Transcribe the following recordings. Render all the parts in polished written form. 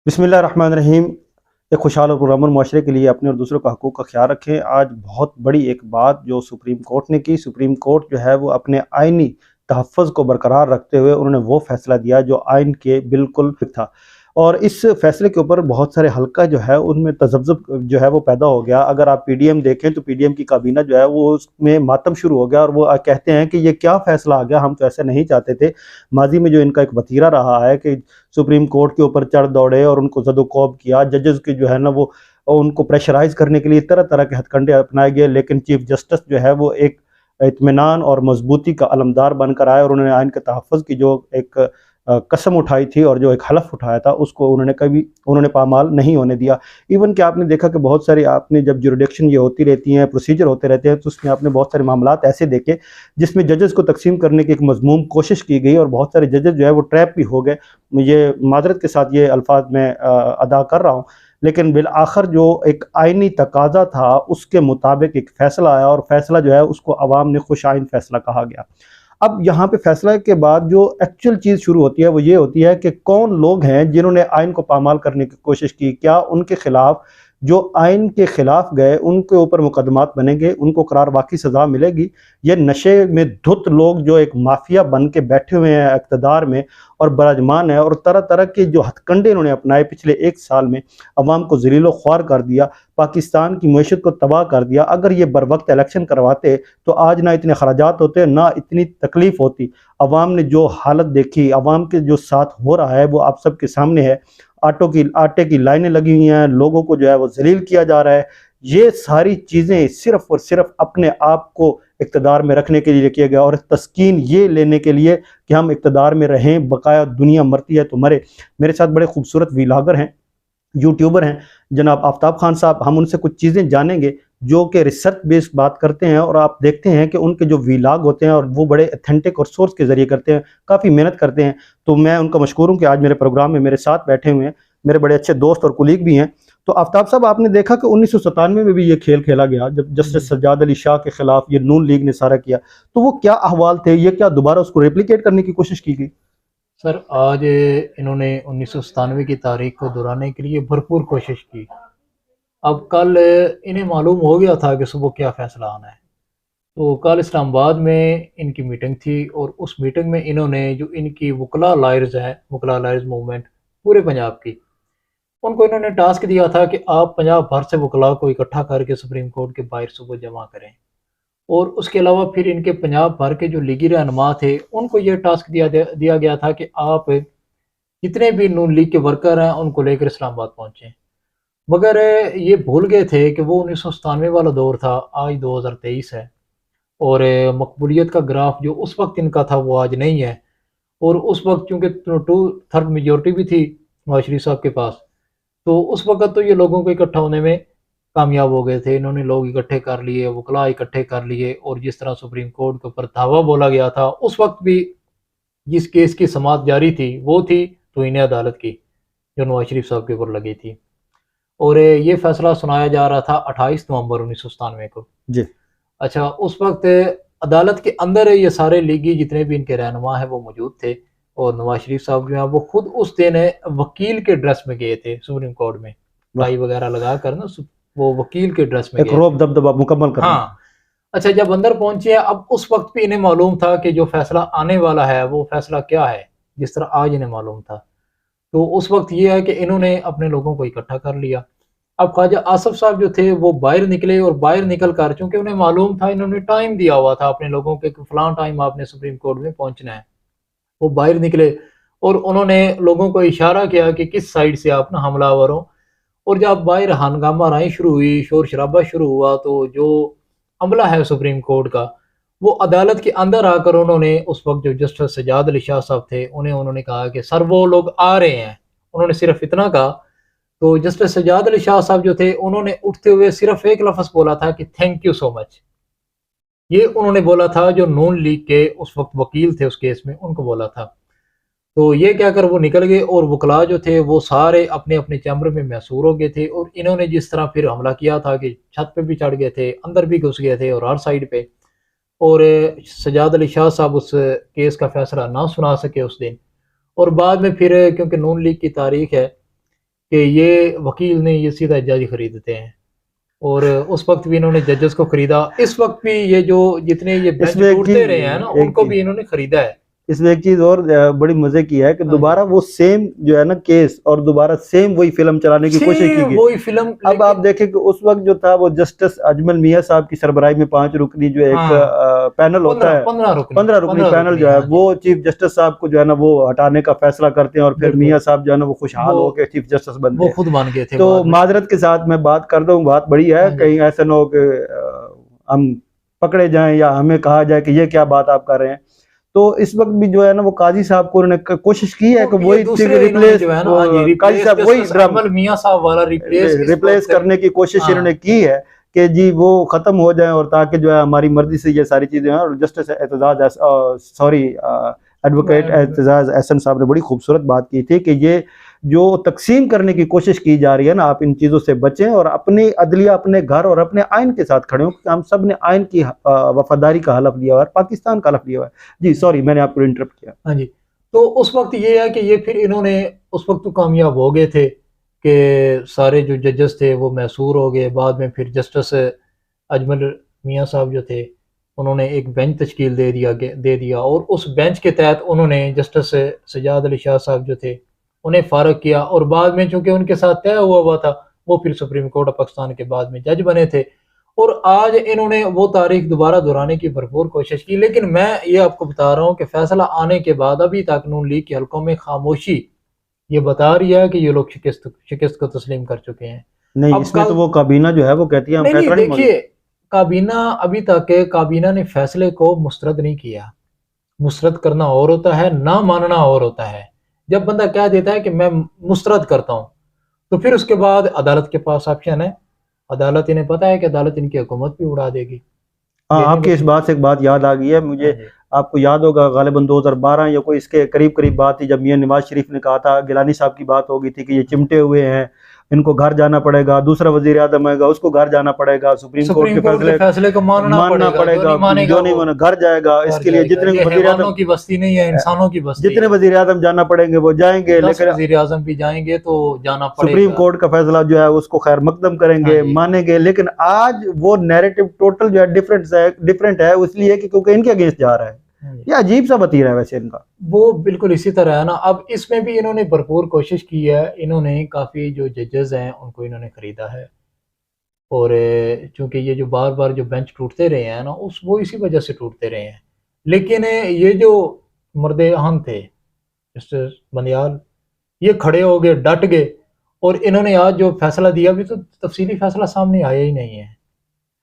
بسم اللہ الرحمن الرحیم۔ ایک خوشحال اور پرامن معاشرے کے لیے اپنے اور دوسروں کا حقوق کا خیال رکھیں۔ آج بہت بڑی ایک بات جو سپریم کورٹ نے کی، سپریم کورٹ جو ہے وہ اپنے آئینی تحفظ کو برقرار رکھتے ہوئے انہوں نے وہ فیصلہ دیا جو آئین کے بالکل تھا، اور اس فیصلے کے اوپر بہت سارے حلقہ جو ہے ان میں تذبذب جو ہے وہ پیدا ہو گیا۔ اگر آپ پی ڈی ایم دیکھیں تو پی ڈی ایم کی کابینہ جو ہے وہ اس میں ماتم شروع ہو گیا، اور وہ کہتے ہیں کہ یہ کیا فیصلہ آ گیا، ہم تو ایسے نہیں چاہتے تھے۔ ماضی میں جو ان کا ایک وتیرہ رہا ہے کہ سپریم کورٹ کے اوپر چڑھ دوڑے اور ان کو زد و کوب کیا، ججز کی جو ہے نا وہ ان کو پریشرائز کرنے کے لیے طرح طرح کے ہتھ کنڈے اپنائے گئے، لیکن چیف جسٹس جو ہے وہ ایک اطمینان اور مضبوطی کا علمدار بن کر آئے، اور انہوں نے آئین کے تحفظ کی جو ایک قسم اٹھائی تھی اور جو ایک حلف اٹھایا تھا اس کو انہوں نے پامال نہیں ہونے دیا۔ ایون کہ آپ نے دیکھا کہ بہت سارے آپ نے جب جوریڈکشن یہ ہوتی رہتی ہیں، پروسیجر ہوتے رہتے ہیں، تو اس میں آپ نے بہت سارے معاملات ایسے دیکھے جس میں ججز کو تقسیم کرنے کی ایک مذموم کوشش کی گئی، اور بہت سارے ججز جو ہے وہ ٹریپ بھی ہو گئے۔ مجھے معذرت کے ساتھ یہ الفاظ میں ادا کر رہا ہوں، لیکن بالآخر جو ایک آئینی تقاضا تھا اس کے مطابق ایک فیصلہ آیا، اور فیصلہ جو ہے اس کو عوام نے خوش آئین فیصلہ کہا گیا۔ اب یہاں پہ فیصلہ کے بعد جو ایکچوئل چیز شروع ہوتی ہے وہ یہ ہوتی ہے کہ کون لوگ ہیں جنہوں نے آئین کو پامال کرنے کی کوشش کی، کیا ان کے خلاف جو آئین کے خلاف گئے ان کے اوپر مقدمات بنیں گے، ان کو قرار واقعی سزا ملے گی، یہ نشے میں دھت لوگ جو ایک مافیا بن کے بیٹھے ہوئے ہیں اقتدار میں اور براجمان ہیں، اور طرح طرح کے جو ہتھ کنڈے انہوں نے اپنائے پچھلے ایک سال میں، عوام کو ذلیل و خوار کر دیا، پاکستان کی معیشت کو تباہ کر دیا۔ اگر یہ بر وقت الیکشن کرواتے تو آج نہ اتنے خراجات ہوتے، نہ اتنی تکلیف ہوتی۔ عوام نے جو حالت دیکھی، عوام کے جو ساتھ ہو رہا ہے وہ آپ سب کے سامنے ہے۔ آٹے کی لائنیں لگی ہوئی ہیں، لوگوں کو جو ہے وہ ذلیل کیا جا رہا ہے۔ یہ ساری چیزیں صرف اور صرف اپنے آپ کو اقتدار میں رکھنے کے لیے کیا گیا، اور تسکین یہ لینے کے لیے کہ ہم اقتدار میں رہیں، بقایا دنیا مرتی ہے تو مرے۔ میرے ساتھ بڑے خوبصورت ویلاگر ہیں، یوٹیوبر ہیں جناب آفتاب خان صاحب، ہم ان سے کچھ چیزیں جانیں گے جو کہ ریسرچ بیس بات کرتے ہیں، اور آپ دیکھتے ہیں کہ ان کے جو ویلاگ ہوتے ہیں اور وہ بڑے اتھینٹک اور سورس کے ذریعے کرتے ہیں، کافی محنت کرتے ہیں۔ تو میں ان کا مشکور ہوں کہ آج میرے پروگرام میں میرے ساتھ بیٹھے ہوئے ہیں، میرے بڑے اچھے دوست اور کولیگ بھی ہیں۔ تو آفتاب صاحب، آپ نے دیکھا کہ 1997 میں بھی یہ کھیل کھیلا گیا جب جسٹس سجاد علی شاہ کے خلاف یہ نون لیگ نے سارا کیا، تو وہ کیا احوال تھے؟ یہ کیا دوبارہ اس کو ریپلیکیٹ کرنے کی کوشش کی گئی؟ سر، آج انہوں نے 1997 کی تاریخ کو دہرانے کے لیے بھرپور کوشش کی۔ اب کل انہیں معلوم ہو گیا تھا کہ صبح کیا فیصلہ آنا ہے، تو کل اسلام آباد میں ان کی میٹنگ تھی، اور اس میٹنگ میں انہوں نے جو ان کی وکلاء لائرز ہیں، وکلاء لائرز موومنٹ پورے پنجاب کی، ان کو انہوں نے ٹاسک دیا تھا کہ آپ پنجاب بھر سے وکلاء کو اکٹھا کر کے سپریم کورٹ کے باہر صبح جمع کریں، اور اس کے علاوہ پھر ان کے پنجاب بھر کے جو لیگی رہنما تھے ان کو یہ ٹاسک دیا گیا تھا کہ آپ جتنے بھی نون لیگ کے ورکر ہیں ان کو لے کر اسلام آباد پہنچیں۔ مگر یہ بھول گئے تھے کہ وہ 1997 والا دور تھا، آج 2023 ہے، اور مقبولیت کا گراف جو اس وقت ان کا تھا وہ آج نہیں ہے۔ اور اس وقت چونکہ 2/3 میجورٹی بھی تھی نواز شریف صاحب کے پاس، تو اس وقت تو یہ لوگوں کو اکٹھا ہونے میں کامیاب ہو گئے تھے، انہوں نے لوگ اکٹھے کر لیے، وکلاء اکٹھے کر لیے، اور جس طرح سپریم کورٹ کے اوپر دعویٰ بولا گیا تھا اس وقت بھی جس کیس کی سماعت جاری تھی وہ تھی توہین عدالت کی جو نواز شریف صاحب کے اوپر لگی تھی، اور یہ فیصلہ سنایا جا رہا تھا 28 نومبر 1997 کو۔ جی اچھا، اس وقت عدالت کے اندر یہ سارے لیگی جتنے بھی ان کے رہنما ہیں وہ موجود تھے، اور نواز شریف صاحب جو ہیں وہ خود اس دن وکیل کے ڈریس میں گئے تھے سپریم کورٹ میں، ٹائی وغیرہ لگا کر نا، وہ وکیل کے ڈریس میں ایک گئے روب تھے۔ دبدبہ مکمل کرنا۔ ہاں، اچھا، جب اندر پہنچے ہیں، اب اس وقت بھی انہیں معلوم تھا کہ جو فیصلہ آنے والا ہے وہ فیصلہ کیا ہے، جس طرح آج انہیں معلوم تھا۔ تو اس وقت یہ ہے کہ انہوں نے اپنے لوگوں کو اکٹھا کر لیا۔ اب خواجہ آصف صاحب جو تھے وہ باہر نکلے، اور باہر نکل کر چونکہ انہیں معلوم تھا، انہوں نے ٹائم دیا ہوا تھا اپنے لوگوں کے کہ فلاں ٹائم آپ نے سپریم کورٹ میں پہنچنا ہے، وہ باہر نکلے اور انہوں نے لوگوں کو اشارہ کیا کہ کس سائڈ سے آپ نہ حملہ آور ہوں، اور جب باہر ہنگامہ رائیں شروع ہوئی، شور شرابہ شروع ہوا، تو جو عملہ ہے سپریم کورٹ کا وہ عدالت کے اندر آ کر انہوں نے اس وقت جو جسٹس سجاد علی شاہ صاحب تھے انہوں نے کہا کہ سر وہ لوگ آ رہے ہیں، انہوں نے صرف اتنا کہا۔ تو جسٹس سجاد علی شاہ صاحب جو تھے انہوں نے اٹھتے ہوئے صرف ایک لفظ بولا تھا کہ تھینک یو سو مچ، یہ انہوں نے بولا تھا، جو نون لیگ کے اس وقت وکیل تھے اس کیس میں ان کو بولا تھا۔ تو یہ کہہ کر وہ نکل گئے، اور وکلاء جو تھے وہ سارے اپنے اپنے چیمبر میں محصور ہو گئے تھے، اور انہوں نے جس طرح پھر حملہ کیا تھا کہ چھت پہ بھی چڑھ گئے تھے، اندر بھی گھس گئے تھے، اور ہر سائیڈ پہ، اور سجاد علی شاہ صاحب اس کیس کا فیصلہ نہ سنا سکے اس دن، اور بعد میں پھر کیونکہ نون لیگ کی تاریخ ہے کہ یہ وکیل نے یہ سیدھا جج خریدتے ہیں، اور اس وقت بھی انہوں نے ججز کو خریدا، اس وقت بھی یہ جو جتنے یہ اس بینچ میں ایک ٹوٹتے رہے ہیں نا ان ایک کو چیز بھی انہوں نے خریدا ہے۔ اس میں ایک چیز اور بڑی مزے کی ہے کہ ہاں جی، دوبارہ وہ سیم جو ہے نا کیس اور دوبارارہ سیم وہی فلم چلانے کی کوشش کی سیم گئی۔ وہی فلم، اب آپ دیکھیں کہ اس وقت جو تھا وہ جسٹس اجمل میاں صاحب کی سربراہی میں 5 رکنی جو ایک ہاں پینل ہوتا ہے، 15 رکنی پینل جو ہے ہاں جی، وہ چیف جسٹس صاحب کو جو ہے نا وہ ہٹانے کا فیصلہ کرتے ہیں، اور پھر بالکل میاں صاحب جو ہے نا وہ خوشحال وہ ہو کے چیف جسٹس بنتے وہ ہیں۔ خود بن گئے تھے تو بعد میں۔ معذرت کے ساتھ میں بات کرتا ہوں، بات بڑی ہے، ہاں جی، کہیں ایسا نہ ہو کہ ہم پکڑے جائیں یا ہمیں کہا جائے کہ یہ کیا بات آپ کر رہے ہیں۔ تو اس وقت بھی جو ہے نا وہ قاضی صاحب کو انہوں نے کوشش کی ہے کہ یہ وہی دوسرے انہوں نے ریپلیس، جو ہے نا، ہاں جی، قاضی ریپلیس صاحب وہی جسٹس ڈرام اجمل میاں صاحب والا ریپلیس اس ریپلیس وقت، کرنے کی کوشش انہوں ہاں نے کی ہے کہ جی وہ ختم ہو جائیں، اور تاکہ جو ہے ہماری مرضی سے یہ ساری چیزیں ہیں۔ اور جسٹس اعتزاز ایڈوکیٹ اعتزاز احسن صاحب نے بڑی خوبصورت بات کی تھی کہ یہ جو تقسیم کرنے کی کوشش کی جا رہی ہے نا، آپ ان چیزوں سے بچیں اور اپنی عدلیہ، اپنے گھر اور اپنے آئین کے ساتھ کھڑے ہوں، کیونکہ ہم سب نے آئین کی وفاداری کا حلف لیا ہوا ہے، پاکستان کا حلف لیا ہوا ہے۔ جی سوری، میں نے آپ کو انٹرپٹ کیا۔ ہاں جی۔ تو اس وقت یہ ہے کہ یہ پھر انہوں نے اس وقت تو کامیاب ہو گئے تھے کہ سارے جو ججز تھے وہ محصور ہو گئے۔ بعد میں پھر جسٹس اجمل میاں صاحب جو تھے انہوں نے ایک بینچ تشکیل دے دیا، اور اس بینچ کے تحت انہوں نے جسٹس سجاد علی شاہ صاحب جو تھے انہیں فارغ کیا، اور بعد میں چونکہ ان کے ساتھ طے ہوا تھا وہ پھر سپریم کورٹ آف پاکستان کے بعد میں جج بنے تھے، اور آج انہوں نے وہ تاریخ دوبارہ دہرانے کی بھرپور کوشش کی۔ لیکن میں یہ آپ کو بتا رہا ہوں کہ فیصلہ آنے کے بعد ابھی تک نون لیگ کے حلقوں میں خاموشی یہ بتا رہی ہے کہ یہ لوگ شکست کو تسلیم کر چکے ہیں۔ نہیں، اب اس میں کل تو وہ کابینہ جو ہے وہ کہتی ہے ہم نہیں فیصلہ نہیں مانگے۔ دیکھیے، کابینہ ابھی تک کابینہ نے فیصلے کو مسترد نہیں کیا۔ مسترد کرنا اور ہوتا ہے، نہ ماننا اور ہوتا ہے۔ جب بندہ کہہ دیتا ہے کہ میں مسترد کرتا ہوں تو پھر اس کے بعد عدالت کے پاس آپشن ہے، عدالت انہیں پتہ ہے کہ عدالت ان کی حکومت بھی اڑا دے گی۔ ہاں، یہ نہیں آپ کی اس بچی۔ بات سے ایک بات یاد آ گئی ہے مجھے۔ ہاں جی، آپ کو یاد ہوگا غالباً 2012 یا کوئی اس کے قریب بات تھی، جب میاں نواز شریف نے کہا تھا، گیلانی صاحب کی بات ہو گئی تھی کہ یہ چمٹے ہوئے ہیں، ان کو گھر جانا پڑے گا، دوسرا وزیر اعظم آئے گا اس کو گھر جانا پڑے گا، سپریم کورٹ کے فیصلے کو ماننا ماننا پڑے پڑے گا، جو گا، نہیں مانے گا جو نہیں وہ مانا گھر جائے گا۔ اس گھر کے لیے جائے گا۔ جتنے یہ وزیر اعظم، حیوانوں کی بستی نہیں ہے، انسانوں کی بستی جتنے ہے۔ وزیر اعظم جانا پڑیں گے وہ جائیں گے، 10 لیکن وزیر اعظم بھی جائیں گے تو جانا پڑے سپریم گا۔ کورٹ کا فیصلہ جو ہے اس کو خیر مقدم کریں ہاں گے، جی، مانیں گے۔ لیکن آج وہ نیریٹو ٹوٹل جو ہے ڈیفرنٹ ہے، اس لیے کہ کیونکہ ان کے اگینسٹ جا رہا ہے۔ ہاں جی۔ یہ عجیب سا بتیرا ہے ویسے ان کا۔ وہ بالکل اسی طرح ہے نا۔ اب اس میں بھی انہوں نے بھرپور کوشش کی ہے، انہوں نے کافی جو ججز ہیں ان کو انہوں نے خریدا ہے، اور چونکہ یہ جو بار بار جو بینچ ٹوٹتے رہے ہیں نا وہ اسی وجہ سے ٹوٹتے رہے ہیں۔ لیکن یہ جو مرد اہم تھے مسٹر بندیال، یہ کھڑے ہو گئے، ڈٹ گئے، اور انہوں نے آج جو فیصلہ دیا بھی تو تفصیلی فیصلہ سامنے آیا ہی نہیں ہے۔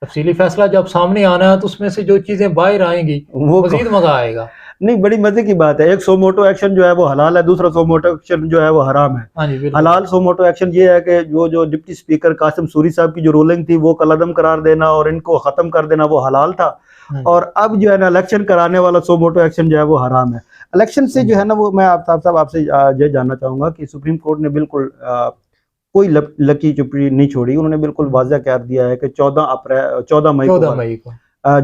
تفصیلی فیصلہ جب سامنے آنا ہے تو اس میں سے جو چیزیں باہر آئیں گی وہ مزید مزہ آئے گا۔ نہیں، بڑی مزے کی بات ہے، ایک سو موٹو ایکشن جو ہے وہ حلال ہے، دوسرا سو موٹو ایکشن جو ہے وہ حرام ہے۔ ہاں جی، بالکل۔ حلال سو موٹو ایکشن یہ ہے کہ جو ڈپٹی سپیکر قاسم سوری صاحب کی جو رولنگ تھی وہ کالعدم قرار دینا اور ان کو ختم کر دینا وہ حلال تھا، اور اب جو ہے نا الیکشن کرانے والا سو موٹو ایکشن جو ہے وہ حرام ہے۔ الیکشن سے جو ہے نا وہ میں آپ سے یہ جاننا چاہوں گا کہ سپریم کورٹ نے بالکل کوئی لکی چپڑی نہیں چھوڑی، انہوں نے بالکل واضح کر دیا ہے کہ 14 مئی کو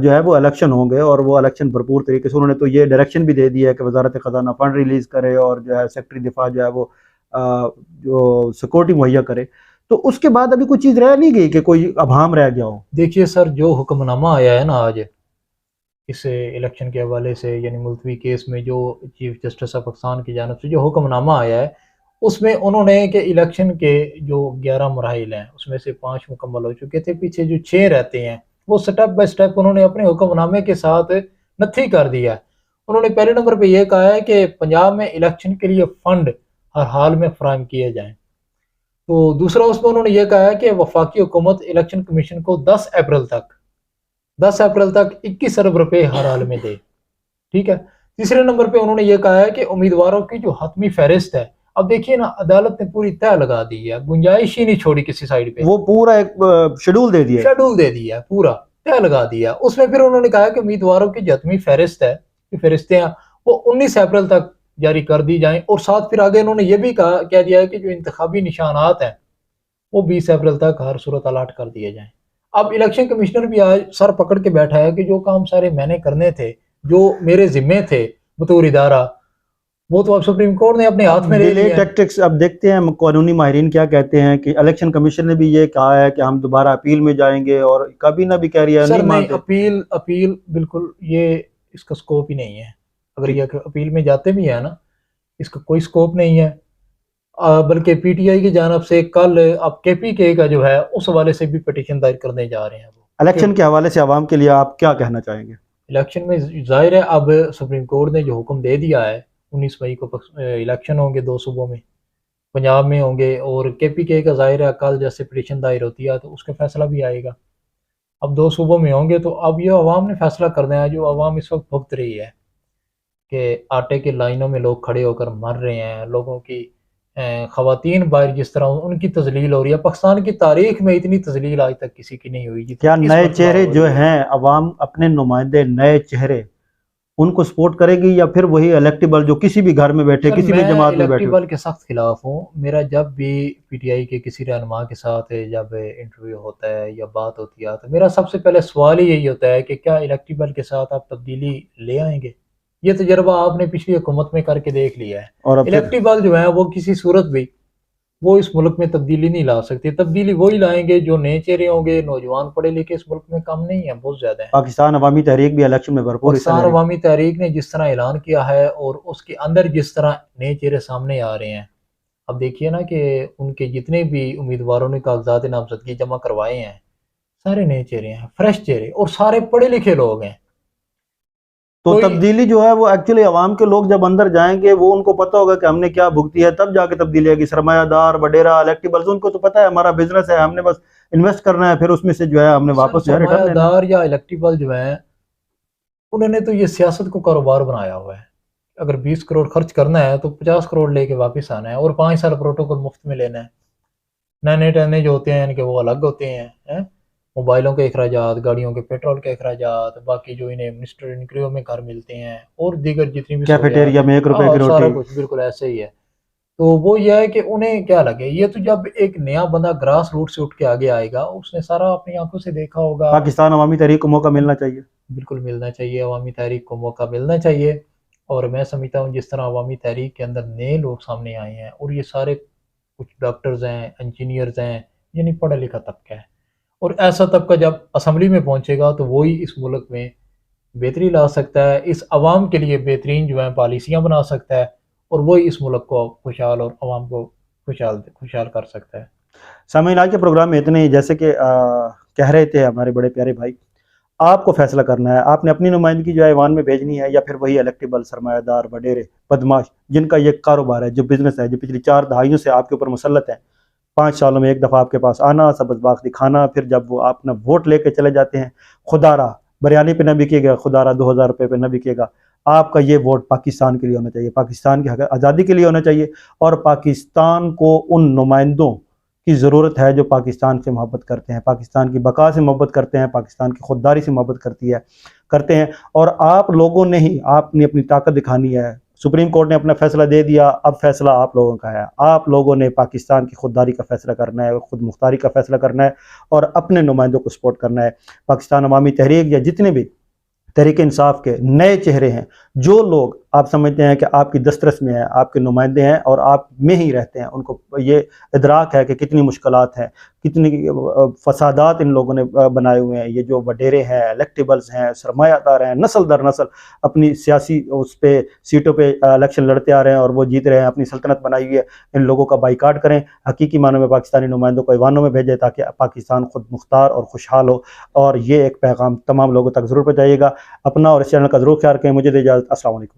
جو ہے وہ الیکشن ہوں گے، اور وہ الیکشن بھرپور طریقے سے انہوں نے تو یہ ڈائریکشن بھی دے دی ہے کہ وزارت خزانہ فنڈ ریلیز کرے، اور جو ہے سیکٹری دفاع جو ہے وہ جو سیکورٹی مہیا کرے۔ تو اس کے بعد ابھی کوئی چیز رہ نہیں گئی کہ کوئی ابہام رہ گیا ہو؟ دیکھیے سر، جو حکم نامہ آیا ہے نا آج اس الیکشن کے حوالے سے، یعنی ملتوی کیس میں جو چیف جسٹس آف پاکستان کی جانب سے جو حکم نامہ آیا ہے، اس میں انہوں نے کہ الیکشن کے جو 11 مراحل ہیں اس میں سے 5 مکمل ہو چکے تھے، پیچھے جو 6 رہتے ہیں وہ سٹیپ بائی سٹیپ انہوں نے اپنے حکم نامے کے ساتھ نتھی کر دیا ہے۔ انہوں نے پہلے نمبر پہ یہ کہا ہے کہ پنجاب میں الیکشن کے لیے فنڈ ہر حال میں فراہم کیے جائیں۔ تو دوسرا اس میں انہوں نے یہ کہا ہے کہ وفاقی حکومت الیکشن کمیشن کو 10 اپریل تک 21 ارب روپے ہر حال میں دے، ٹھیک ہے۔ تیسرے نمبر پہ انہوں نے یہ کہا ہے کہ امیدواروں کی جو حتمی فہرست ہے، اب دیکھیے نا عدالت نے پوری طے لگا دی ہے، گنجائش ہی نہیں چھوڑی کسی سائڈ پہ، وہ پورا ایک شیڈول دے دیا ہے، شیڈول دے دیا ہے، پورا طے لگا دیا۔ اس میں پھر انہوں نے کہا کہ امیدواروں کی جو حتمی فہرست ہے، فہرستیں ہیں وہ 19 اپریل تک جاری کر دی جائیں، اور ساتھ پھر آگے انہوں نے یہ بھی کہہ دیا ہے کہ جو انتخابی نشانات ہیں وہ 20 اپریل تک ہر صورت الاٹ کر دیے جائیں۔ اب الیکشن کمشنر بھی آج سر پکڑ کے بیٹھا ہے کہ جو کام سارے میں نے کرنے تھے، جو میرے ذمے تھے بطور ادارہ، وہ تو اب سپریم کورٹ نے اپنے ہاتھ میں لے ڈیلے لیا ہے۔ ٹیکٹکس اب دیکھتے ہیں قانونی ماہرین کیا کہتے ہیں کہ الیکشن کمیشن نے بھی یہ کہا ہے کہ ہم دوبارہ اپیل میں جائیں گے، اور کابینہ بھی کہہ رہی ہے سر نہیں نہیں، مانتے۔ اپیل بالکل یہ اس کا سکوپ ہی نہیں ہے۔ اگر یہ اپیل میں جاتے بھی ہیں نا، اس کا کوئی سکوپ نہیں ہے۔ بلکہ پی ٹی آئی کی جانب سے کل اب کے پی کے کا جو ہے اس حوالے سے بھی پٹیشن دائر کرنے جا رہے ہیں وہ۔ الیکشن کے حوالے سے عوام کے لیے آپ کیا کہنا چاہیں گے؟ الیکشن میں ظاہر ہے اب سپریم کورٹ نے جو حکم دے دیا ہے 19 مئی کو الیکشن ہوں گے 2 صوبوں میں، پنجاب میں ہوں گے، اور کے پی کے کا ظاہر ہے کل جیسے پٹیشن دائر ہوتی ہے تو اس کا فیصلہ بھی آئے گا۔ اب 2 صوبوں میں ہوں گے تو اب یہ عوام نے فیصلہ کرنا ہے، جو عوام اس وقت بھگت رہی ہے کہ آٹے کے لائنوں میں لوگ کھڑے ہو کر مر رہے ہیں، لوگوں کی خواتین باہر جس طرح ان کی تذلیل ہو رہی ہے۔ پاکستان کی تاریخ میں اتنی تذلیل آج تک کسی کی نہیں ہوئی جتنی کیا اس نئے مرتبہ چہرے ہو جو رہی ہے۔ ہیں عوام اپنے نمائندے نئے چہرے ان کو سپورٹ کرے گی، یا پھر وہی الیکٹیبل جو کسی بھی گھر میں بیٹھے سر کسی بھی میں جماعت میں بیٹھے؟ الیکٹیبل کے سخت خلاف ہوں۔ میرا جب بھی پی ٹی آئی کے کسی رہنما کے ساتھ جب انٹرویو ہوتا ہے یا بات ہوتی ہے تو میرا سب سے پہلے سوال ہی یہی ہوتا ہے کہ کیا الیکٹیبل کے ساتھ آپ تبدیلی لے آئیں گے؟ یہ تجربہ آپ نے پچھلی حکومت میں کر کے دیکھ لیا ہے۔ اور اب پھر الیکٹیبل جو ہیں وہ کسی صورت بھی وہ اس ملک میں تبدیلی نہیں لا سکتے۔ تبدیلی وہی لائیں گے جو نئے چہرے ہوں گے، نوجوان پڑھے لکھے اس ملک میں کم نہیں ہیں، بہت زیادہ ہیں۔ پاکستان عوامی تحریک بھی الیکشن میں بھرپور حصہ لے پاکستان رہی ہے۔ عوامی تحریک نے جس طرح اعلان کیا ہے اور اس کے اندر جس طرح نئے چہرے سامنے آ رہے ہیں، اب دیکھیے نا کہ ان کے جتنے بھی امیدواروں نے کاغذات نامزدگی جمع کروائے ہیں سارے نئے چہرے ہیں، فریش چہرے، اور سارے پڑھے لکھے لوگ ہیں۔ تو کوئی تبدیلی جو ہے وہ ایکچولی عوام کے لوگ جب اندر جائیں گے وہ ان کو پتہ ہوگا کہ ہم نے کیا بھگتی ہے، تب جا کے تبدیلی آئے گی۔ سرمایہ دار وڈیرا الیکٹیبلز ان کو تو پتہ ہے ہمارا بزنس ہے، ہم نے بس انویسٹ کرنا ہے، پھر اس میں سے جو ہے ہم نے واپس جو ہے ریٹرن سرمایہ لینا ہے۔ دار یا الیکٹیبل جو ہیں انہوں نے تو یہ سیاست کو کاروبار بنایا ہوا ہے۔ اگر 20 کروڑ خرچ کرنا ہے تو 50 کروڑ لے کے واپس آنا ہے، اور 5 سال پروٹوکول مفت میں لینا ہے۔ نئے ٹرنے جو ہوتے ہیں ان کے وہ الگ ہوتے ہیں، موبائلوں کے اخراجات، گاڑیوں کے پیٹرول کے اخراجات، باقی جو انہیں منسٹر انکریو میں گھر ملتے ہیں، اور دیگر جتنی بھی کیفیٹیریا میں 1 روپے کی سارا روٹی۔ کچھ بالکل ایسے ہی ہے۔ تو وہ یہ ہے کہ انہیں کیا لگے، یہ تو جب ایک نیا بندہ گراس روٹ سے اٹھ کے آگے آئے گا اس نے سارا اپنی آنکھوں سے دیکھا ہوگا۔ پاکستان عوامی تحریک کو موقع ملنا چاہیے۔ بالکل ملنا چاہیے، عوامی تحریک کو موقع ملنا چاہیے، اور میں سمجھتا ہوں جس طرح عوامی تحریک کے اندر نئے لوگ سامنے آئے ہیں، اور یہ سارے کچھ ڈاکٹرز ہیں، انجینئرز ہیں، یعنی پڑھا لکھا طبقہ ہے، اور ایسا طبقہ جب اسمبلی میں پہنچے گا تو وہی اس ملک میں بہتری لا سکتا ہے، اس عوام کے لیے بہترین جو ہیں پالیسیاں بنا سکتا ہے، اور وہی اس ملک کو خوشحال اور عوام کو خوشحال کر سکتا ہے۔ سامعین، آج کے پروگرام میں اتنے ہی۔ جیسے کہ کہہ رہے تھے ہمارے بڑے پیارے بھائی، آپ کو فیصلہ کرنا ہے، آپ نے اپنی نمائندگی جو ہے ایوان میں بھیجنی ہے، یا پھر وہی الیکٹیبل سرمایہ دار وڈیرے بدماش جن کا یہ کاروبار ہے، جو بزنس ہے، جو پچھلی 4 دہائیوں سے آپ کے اوپر مسلط ہے، 5 سالوں میں ایک دفعہ آپ کے پاس آنا، سبز باغ دکھانا، پھر جب وہ اپنا ووٹ لے کے چلے جاتے ہیں، خدا را بریانی پہ نہ بکے گا، خدا را 2000 روپے پہ نہ بکے گا۔ آپ کا یہ ووٹ پاکستان کے لیے ہونا چاہیے، پاکستان کی آزادی کے لیے ہونا چاہیے، اور پاکستان کو ان نمائندوں کی ضرورت ہے جو پاکستان سے محبت کرتے ہیں، پاکستان کی بقا سے محبت کرتے ہیں، پاکستان کی خودداری سے محبت کرتے ہیں۔ اور آپ لوگوں نے ہی آپ نے اپنی طاقت دکھانی ہے۔ سپریم کورٹ نے اپنا فیصلہ دے دیا، اب فیصلہ آپ لوگوں کا ہے۔ آپ لوگوں نے پاکستان کی خودداری کا فیصلہ کرنا ہے، خود مختاری کا فیصلہ کرنا ہے، اور اپنے نمائندوں کو سپورٹ کرنا ہے۔ پاکستان عوامی تحریک یا جتنے بھی تحریک انصاف کے نئے چہرے ہیں، جو لوگ آپ سمجھتے ہیں کہ آپ کی دسترس میں ہیں، آپ کے نمائندے ہیں اور آپ میں ہی رہتے ہیں، ان کو یہ ادراک ہے کہ کتنی مشکلات ہیں، کتنی فسادات ان لوگوں نے بنائے ہوئے ہیں۔ یہ جو وڈیرے ہیں، الیکٹیبلز ہیں، سرمایہ دار ہیں، نسل در نسل اپنی سیاسی اس پہ سیٹوں پہ الیکشن لڑتے آ رہے ہیں اور وہ جیت رہے ہیں، اپنی سلطنت بنائی ہوئی ہے۔ ان لوگوں کا بائیکاٹ کریں، حقیقی معنوں میں پاکستانی نمائندوں کو ایوانوں میں بھیجیں تاکہ پاکستان خود مختار اور خوشحال ہو۔ اور یہ ایک پیغام تمام لوگوں تک ضرور پہنچائیے گا۔ اپنا اور اس چینل کا ضرور خیال رکھیں۔ مجھے دے اجازت، السلام علیکم۔